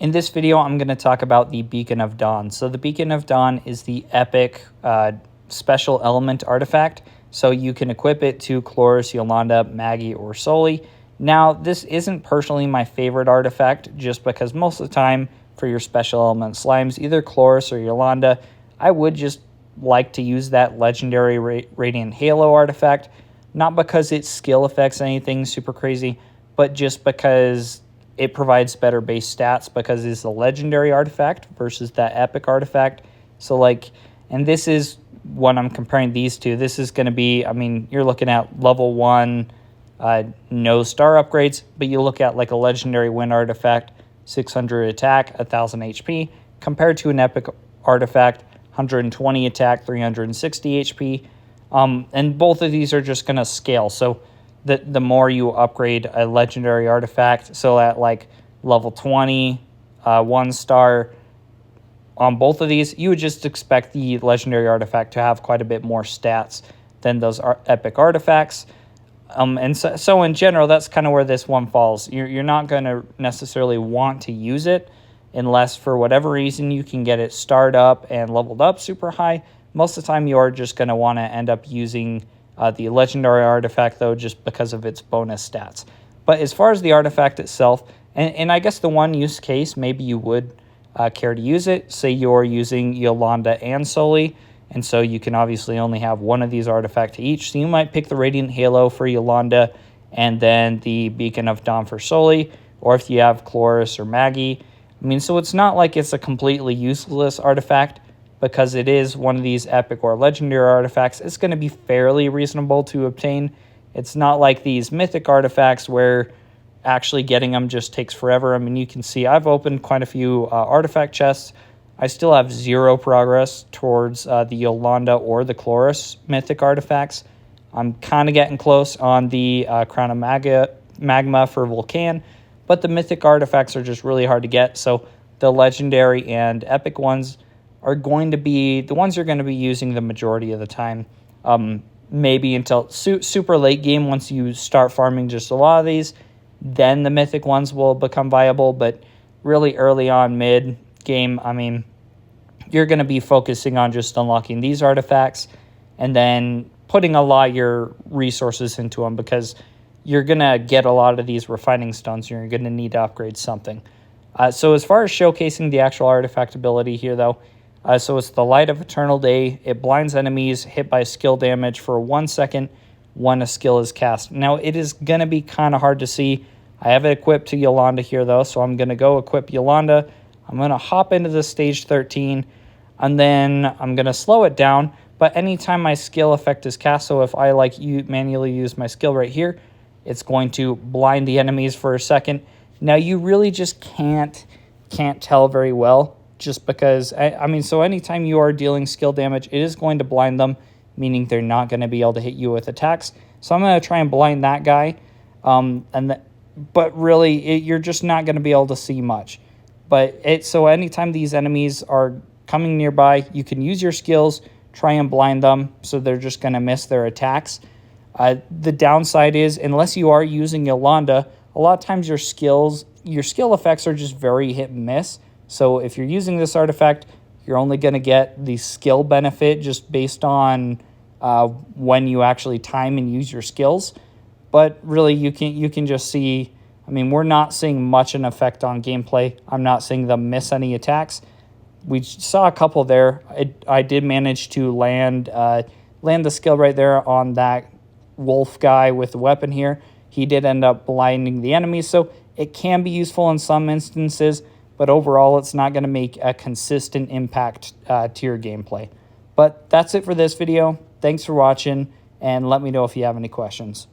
In this video, I'm going to talk about the Beacon of Dawn. So the Beacon of Dawn is the epic special element artifact. So you can equip it to Chloris, Yolanda, Maggie, or Sully. Now, this isn't personally my favorite artifact, just because most of the time for your special element slimes, either Chloris or Yolanda, I would just like to use that legendary Radiant Halo artifact. Not because its skill affects anything super crazy, but just because it provides better base stats because it's a legendary artifact versus that epic artifact. So and this is what I'm comparing these to. This is going to be, you're looking at level 1, no star upgrades, but you look at like a legendary wind artifact, 600 attack, 1000 HP, compared to an epic artifact, 120 attack, 360 HP. And both of these are just going to scale. So the more you upgrade a legendary artifact, so at like level 20, 1 star, on both of these, you would just expect the legendary artifact to have quite a bit more stats than those epic artifacts. And so in general, that's kind of where this one falls. You're not going to necessarily want to use it unless for whatever reason you can get it starred up and leveled up super high. Most of the time, you're just going to want to end up using the legendary artifact, though, just because of its bonus stats. But as far as the artifact itself, and I guess the one use case, maybe you would care to use it. Say you're using Yolanda and Sully, and so you can obviously only have one of these artifacts each. So you might pick the Radiant Halo for Yolanda and then the Beacon of Dawn for Sully, or if you have Chloris or Maggie. So it's not like it's a completely useless artifact, because it is one of these epic or legendary artifacts. It's going to be fairly reasonable to obtain. It's not like these mythic artifacts where actually getting them just takes forever. You can see I've opened quite a few artifact chests. I still have 0 progress towards the Yolanda or the Chloris mythic artifacts. I'm kind of getting close on the Crown of Magma for Vulcan, but the mythic artifacts are just really hard to get. So the legendary and epic ones are going to be the ones you're going to be using the majority of the time. Maybe until super late game, once you start farming just a lot of these, then the mythic ones will become viable. But really early on, mid game, you're going to be focusing on just unlocking these artifacts and then putting a lot of your resources into them, because you're going to get a lot of these refining stones. You're going to need to upgrade something. So as far as showcasing the actual artifact ability here, though, so it's the Light of Eternal Day. It blinds enemies hit by skill damage for 1 second when a skill is cast. Now, it is going to be kind of hard to see. I have it equipped to Yolanda here, though, so I'm going to go equip Yolanda. I'm going to hop into the stage 13, and then I'm going to slow it down. But anytime my skill effect is cast, so if I manually use my skill right here, it's going to blind the enemies for a second. Now, you really just can't tell very well, just because, so anytime you are dealing skill damage, it is going to blind them, meaning they're not going to be able to hit you with attacks. So I'm going to try and blind that guy, but really, you're just not going to be able to see much. So anytime these enemies are coming nearby, you can use your skills, try and blind them, so they're just going to miss their attacks. The downside is, unless you are using Yolanda, a lot of times your skill effects are just very hit and miss. So if you're using this artifact, you're only going to get the skill benefit just based on when you actually time and use your skills. But really, you can just see, we're not seeing much an effect on gameplay. I'm not seeing them miss any attacks. We saw a couple there. I did manage to land the skill right there on that wolf guy with the weapon here. He did end up blinding the enemies, so it can be useful in some instances, but overall, it's not going to make a consistent impact to your gameplay. But that's it for this video. Thanks for watching, and let me know if you have any questions.